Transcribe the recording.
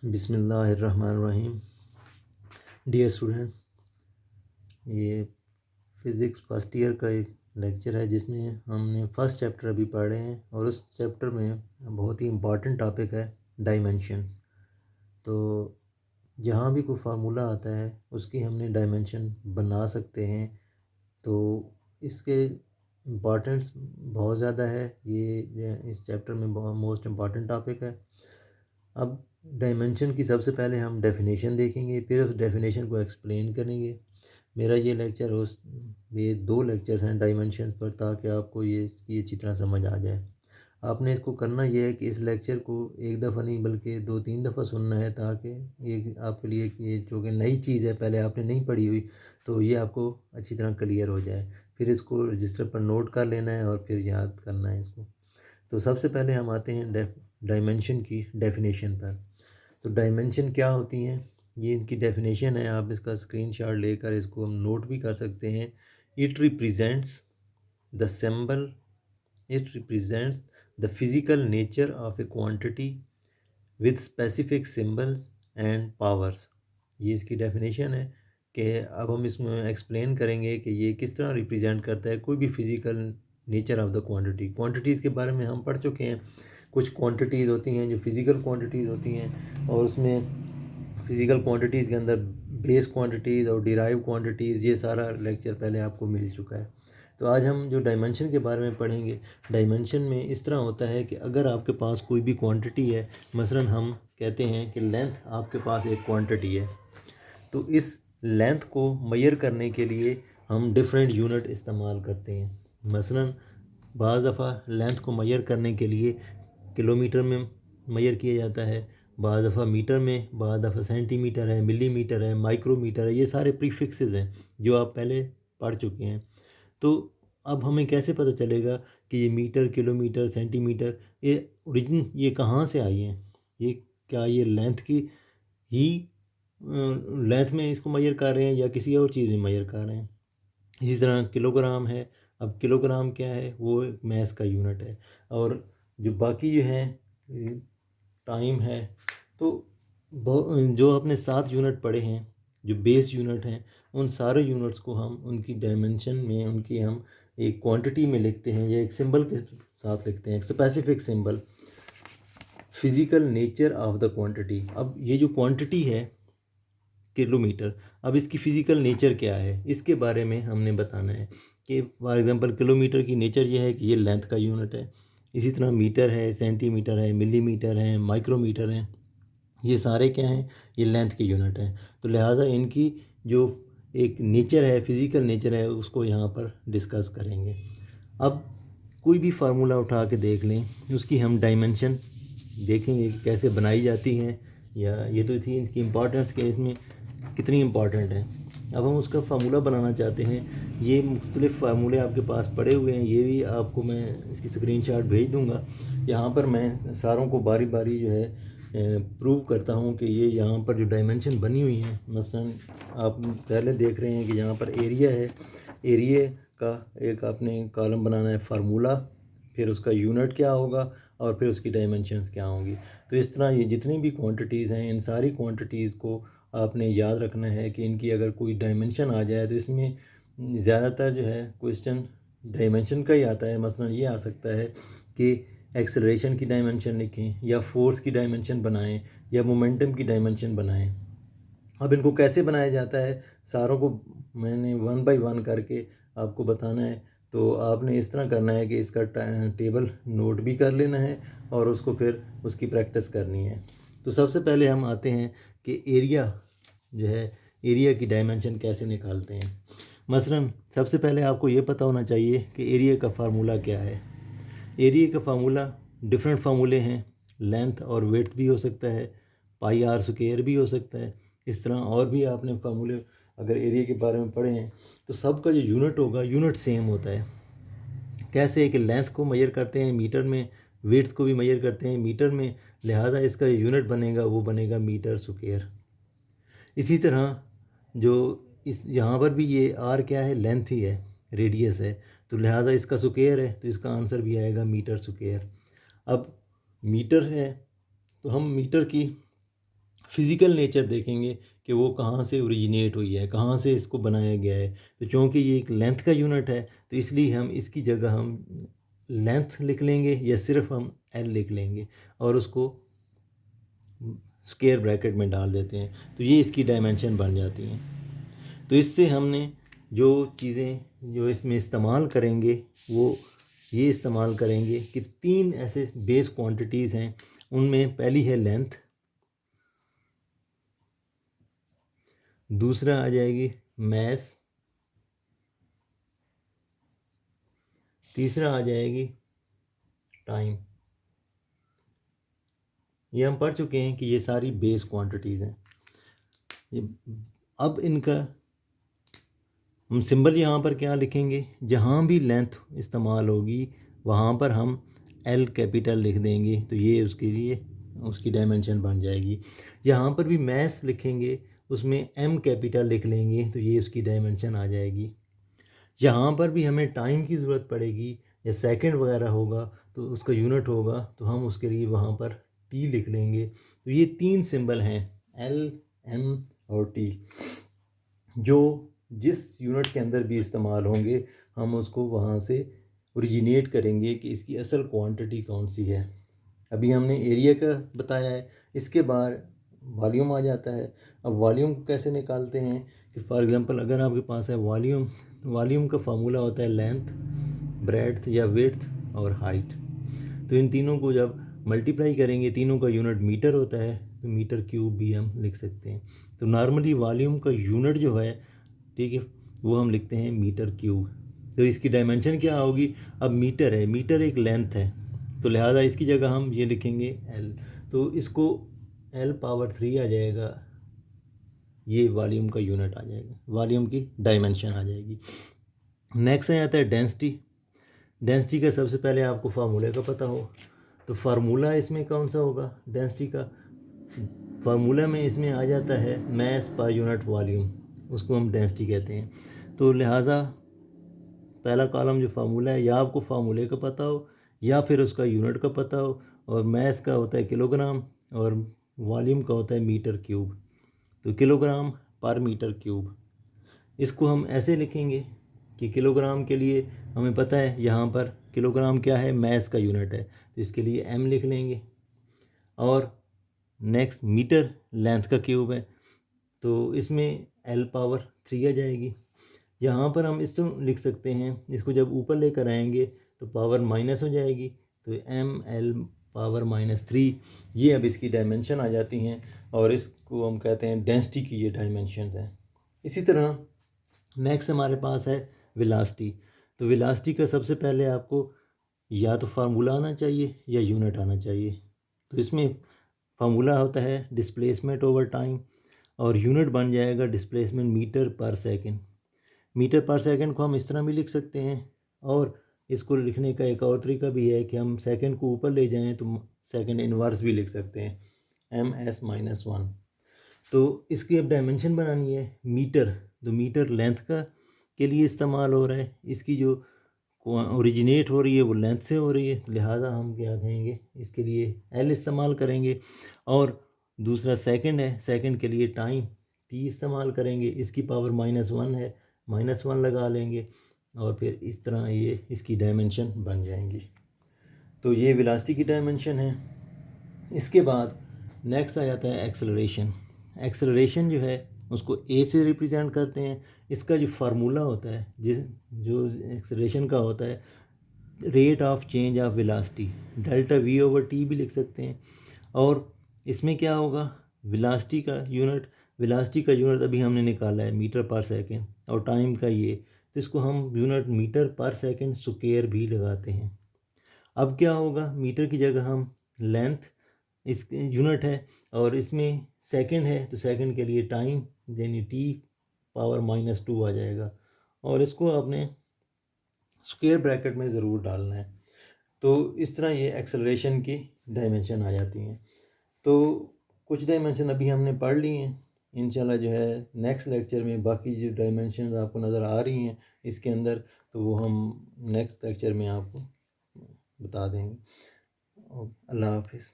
बिस्मिल्लाहिर्रहमानिर्रहीम। Dear student, ये physics first year का एक लेक्चर है जिसमें हमने फर्स्ट चैप्टर अभी पढ़े हैं और उस चैप्टर में बहुत ही इम्पॉर्टेंट टॉपिक है डायमेंशंस। तो जहाँ भी कोई फार्मूला आता है उसकी हमने डायमेंशन बना सकते हैं। तो इसके इम्पॉर्टेंस बहुत ज़्यादा है। ये इस चैप्टर में बहुत मोस्ट इम्पॉर्टेंट टॉपिक है। अब डायमेंशन की सबसे पहले हम डेफिनेशन देखेंगे, फिर उस डेफिनेशन को एक्सप्लेन करेंगे। मेरा ये लेक्चर ये 2 लेक्चर्स हैं डायमेंशन पर, ताकि आपको ये इसकी अच्छी तरह समझ आ जाए। आपने इसको करना ये है कि इस लेक्चर को एक दफ़ा नहीं बल्कि 2-3 दफ़ा सुनना है, ताकि ये आपके लिए ये जो कि नई चीज़ है, पहले आपने नहीं पढ़ी हुई, तो ये आपको अच्छी तरह क्लियर हो जाए। फिर इसको रजिस्टर पर नोट कर लेना है और फिर याद करना है इसको। तो सबसे पहले हम आते हैं डायमेंशन की डेफिनेशन पर। तो डायमेंशन क्या होती हैं, ये इनकी डेफिनेशन है। आप इसका स्क्रीनशॉट लेकर इसको हम नोट भी कर सकते हैं। It represents the symbol it represents the physical nature of A quantity with specific symbols and powers. ये इसकी डेफिनेशन है कि अब हम इसमें एक्सप्लेन करेंगे कि ये किस तरह रिप्रेजेंट करता है कोई भी physical nature of the quantity. Quantities के बारे में हम पढ़ चुके हैं। कुछ क्वांटिटीज़ होती हैं जो फिज़िकल क्वांटिटीज़ होती हैं, और उसमें फिज़िकल क्वांटिटीज़ के अंदर बेस क्वांटिटीज़ और डिराइव क्वांटिटीज़, ये सारा लेक्चर पहले आपको मिल चुका है। तो आज हम जो डायमेंशन के बारे में पढ़ेंगे, डायमेंशन में इस तरह होता है कि अगर आपके पास कोई भी क्वांटिटी है, मसलन हम कहते हैं कि लेंथ आपके पास एक क्वांटिटी है, तो इस लेंथ को मेजर करने के लिए हम डिफरेंट यूनिट इस्तेमाल करते हैं। मसलन बाज़ दफ़ा लेंथ को मेजर करने के लिए किलोमीटर में मेजर किया जाता है, बाज़ दफ़ा मीटर में, बाज़ दफ़ा सेंटीमीटर है, मिलीमीटर है, माइक्रोमीटर है। ये सारे प्रीफिक्सेस हैं जो आप पहले पढ़ चुके हैं। तो अब हमें कैसे पता चलेगा कि ये मीटर, किलोमीटर, सेंटीमीटर, ये ओरिजिन ये कहाँ से आई हैं? ये क्या ये लेंथ की ही लेंथ में इसको मेजर कर रहे हैं या किसी और चीज़ में मेजर कर रहे हैं? इसी तरह किलोग्राम है। अब किलोग्राम क्या है? वो एक मैस का यूनिट है। और जो बाकी जो है टाइम है, तो जो आपने 7 यूनिट पढ़े हैं, जो बेस यूनिट हैं, उन सारे यूनिट्स को हम उनकी डायमेंशन में उनकी हम एक क्वांटिटी में लिखते हैं या एक सिंबल के साथ लिखते हैं, एक specific symbol, physical nature of the quantity. अब ये जो क्वांटिटी है किलोमीटर, अब इसकी फ़िज़िकल नेचर क्या है, इसके बारे में हमने बताना है कि फॉर एग्ज़ाम्पल किलोमीटर की नेचर ये है कि ये लेंथ का यूनिट है। इसी तरह मीटर है, सेंटीमीटर है, मिलीमीटर है, माइक्रोमीटर है, ये सारे क्या हैं? ये लेंथ के यूनिट हैं। तो लिहाजा इनकी जो एक नेचर है, फिज़िकल नेचर है, उसको यहाँ पर डिस्कस करेंगे। अब कोई भी फार्मूला उठा के देख लें, उसकी हम डायमेंशन देखेंगे कि कैसे बनाई जाती हैं, या ये तो थी इनकी इम्पॉर्टेंस कि इसमें कितनी इम्पॉर्टेंट है। अब हम उसका फार्मूला बनाना चाहते हैं। ये मुख्तलिफ़ फार्मूले आपके पास पड़े हुए हैं, ये भी आपको मैं इसकी स्क्रीनशॉट भेज दूँगा। यहाँ पर मैं सारों को बारी बारी जो है प्रूव करता हूँ कि ये यहाँ पर जो डायमेंशन बनी हुई हैं, मसलन आप पहले देख रहे हैं कि यहाँ पर एरिया है। एरिया का एक आपने कॉलम बनाना है, फार्मूला, फिर उसका यूनिट क्या होगा और फिर उसकी डायमेंशंस क्या होंगी। तो इस तरह ये जितनी भी क्वांटिटीज़ हैं, इन सारी क्वांटिटीज़ को आपने याद रखना है कि इनकी अगर कोई डायमेंशन आ जाए तो इसमें ज़्यादातर जो है क्वेश्चन डायमेंशन का ही आता है। मसलन ये आ सकता है कि एक्सेलरेशन की डायमेंशन लिखें, या फोर्स की डायमेंशन बनाएं, या मोमेंटम की डायमेंशन बनाएं। अब इनको कैसे बनाया जाता है, सारों को मैंने 1 बाय 1 करके आपको बताना है। तो आपने इस तरह करना है कि इसका टेबल नोट भी कर लेना है और उसको फिर उसकी प्रैक्टिस करनी है। तो सबसे पहले हम आते हैं कि एरिया जो है, एरिया की डायमेंशन कैसे निकालते हैं। मसलन सबसे पहले आपको ये पता होना चाहिए कि एरिया का फार्मूला क्या है। एरिया का फार्मूला डिफरेंट फार्मूले हैं, लेंथ और विड्थ भी हो सकता है, पाई आर स्क्वायर भी हो सकता है। इस तरह और भी आपने फार्मूले अगर एरिया के बारे में पढ़े हैं, तो सबका जो यूनिट होगा, यूनिट सेम होता है। कैसे कि लेंथ को मेजर करते हैं मीटर में, विड्थ को भी मेजर करते हैं मीटर में, लिहाजा इसका यूनिट बनेगा वो बनेगा मीटर स्क्वायर। इसी तरह जो इस यहाँ पर भी ये आर क्या है, लेंथ ही है, रेडियस है, तो लिहाजा इसका स्क्वायर है, तो इसका आंसर भी आएगा मीटर स्क्वायर। अब मीटर है तो हम मीटर की फिज़िकल नेचर देखेंगे कि वो कहाँ से ओरिजिनेट हुई है, कहाँ से इसको बनाया गया है। तो चूँकि ये एक लेंथ का यूनिट है तो इसलिए हम इसकी जगह हम लेंथ लिख लेंगे या सिर्फ हम एल लिख लेंगे और उसको स्क्वायर ब्रैकेट में डाल देते हैं, तो ये इसकी डायमेंशन बन जाती हैं। तो इससे हमने जो चीज़ें जो इसमें इस्तेमाल करेंगे वो ये इस्तेमाल करेंगे कि 3 ऐसे बेस क्वांटिटीज़ हैं। उनमें पहली है लेंथ, दूसरा आ जाएगी मैस, तीसरा आ जाएगी टाइम। ये हम पढ़ चुके हैं कि ये सारी बेस क्वांटिटीज़ हैं। अब इनका हम सिंबल यहाँ पर क्या लिखेंगे, जहाँ भी लेंथ इस्तेमाल होगी वहाँ पर हम एल कैपिटल लिख देंगे, तो ये उसके लिए उसकी डायमेंशन बन जाएगी। यहाँ पर भी मैस लिखेंगे उसमें एम कैपिटल लिख लेंगे, तो ये उसकी डायमेंशन आ जाएगी। यहाँ पर भी हमें टाइम की ज़रूरत पड़ेगी या सेकंड वगैरह होगा तो उसका यूनिट होगा, तो हम उसके लिए वहाँ पर टी लिख लेंगे। तो ये 3 सिंबल हैं एल, एम और टी, जो जिस यूनिट के अंदर भी इस्तेमाल होंगे हम उसको वहाँ से ओरिजिनेट करेंगे कि इसकी असल क्वांटिटी कौन सी है। अभी हमने एरिया का बताया है, इसके बाद वॉल्यूम आ जाता है। अब वॉल्यूम को कैसे निकालते हैं कि फॉर एग्जांपल अगर आपके पास है वॉल्यूम का फार्मूला होता है लेंथ, ब्रेड्थ या विड्थ और हाइट। तो इन तीनों को जब मल्टीप्लाई करेंगे, तीनों का यूनिट मीटर होता है, तो मीटर क्यूब भी हम लिख सकते हैं। तो नॉर्मली वॉल्यूम का यूनिट जो है, ठीक है, वो हम लिखते हैं मीटर क्यूब। तो इसकी डायमेंशन क्या होगी, अब मीटर है, मीटर एक लेंथ है, तो लिहाजा इसकी जगह हम ये लिखेंगे एल, तो इसको एल पावर 3 आ जाएगा, ये वॉल्यूम का यूनिट आ जाएगा, वॉल्यूम की डायमेंशन आ जाएगी। नेक्स्ट आ जाता है डेंसिटी। डेंसिटी का सबसे पहले आपको फार्मूले का पता हो, तो फार्मूला इसमें कौन सा होगा डेंसिटी का, फार्मूला में इसमें आ जाता है मैस पर यूनिट वॉल्यूम, उसको हम डेंसिटी कहते हैं। तो लिहाजा पहला कॉलम जो फार्मूला है, या आपको फार्मूले का पता हो या फिर उसका यूनिट का पता हो, और मैस का होता है किलोग्राम और वॉल्यूम का होता है मीटर क्यूब, तो किलोग्राम पर मीटर क्यूब। इसको हम ऐसे लिखेंगे कि किलोग्राम के लिए हमें पता है यहाँ पर किलोग्राम क्या है, मैस का यूनिट है, तो इसके लिए एम लिख लेंगे। और नेक्स्ट मीटर लेंथ का क्यूब है, तो इसमें एल पावर 3 आ जाएगी। यहाँ पर हम इस तो लिख सकते हैं, इसको जब ऊपर लेकर आएंगे तो पावर माइनस हो जाएगी, तो एम एल पावर -3, ये अब इसकी डायमेंशन आ जाती हैं और इसको हम कहते हैं डेंसिटी की ये डायमेंशंस हैं। इसी तरह नेक्स्ट हमारे पास है वेलोसिटी। तो वेलोसिटी का सबसे पहले आपको या तो फार्मूला आना चाहिए या यूनिट आना चाहिए। तो इसमें फार्मूला होता है डिस्प्लेसमेंट ओवर टाइम और यूनिट बन जाएगा डिस्प्लेसमेंट मीटर पर सेकंड। मीटर पर सेकंड को हम इस तरह भी लिख सकते हैं, और इसको लिखने का एक और तरीका भी है कि हम सेकंड को ऊपर ले जाएं तो सेकंड इन्वर्स भी लिख सकते हैं, ms-1। तो इसकी अब डायमेंशन बनानी है मीटर, तो मीटर लेंथ का के लिए इस्तेमाल हो रहा है, इसकी जो ओरिजिनेट हो रही है वो लेंथ से हो रही है, लिहाजा हम क्या कहेंगे, इसके लिए एल इस्तेमाल करेंगे। और दूसरा सेकंड है, सेकंड के लिए टाइम टी इस्तेमाल करेंगे, इसकी पावर -1 है, -1 लगा लेंगे और फिर इस तरह ये इसकी डायमेंशन बन जाएंगी। तो ये वेलोसिटी की डायमेंशन है। इसके बाद नेक्स्ट आ जाता है एक्सेलरेशन। एक्सेलरेशन जो है उसको ए से रिप्रेजेंट करते हैं। इसका जो फार्मूला होता है जो एक्सेलरेशन का होता है, rate of change of velocity, delta we over T भी लिख सकते हैं। और इसमें क्या होगा, वेलोसिटी का यूनिट अभी हमने निकाला है मीटर पर सेकंड, और टाइम का ये, तो इसको हम यूनिट मीटर पर सेकंड स्क्वायर भी लगाते हैं। अब क्या होगा, मीटर की जगह हम लेंथ इस यूनिट है और इसमें सेकंड है, तो सेकंड के लिए टाइम यानी टी पावर -2 आ जाएगा, और इसको आपने स्क्वायर ब्रैकेट में ज़रूर डालना है। तो इस तरह ये एक्सेलरेशन की डायमेंशन आ जाती हैं। तो कुछ डायमेंशन अभी हमने पढ़ ली हैं, इंशाल्लाह जो है नेक्स्ट लेक्चर में बाकी जो डायमेंशन आपको नज़र आ रही हैं इसके अंदर, तो वो हम नेक्स्ट लेक्चर में आपको बता देंगे। अल्लाह हाफिज़।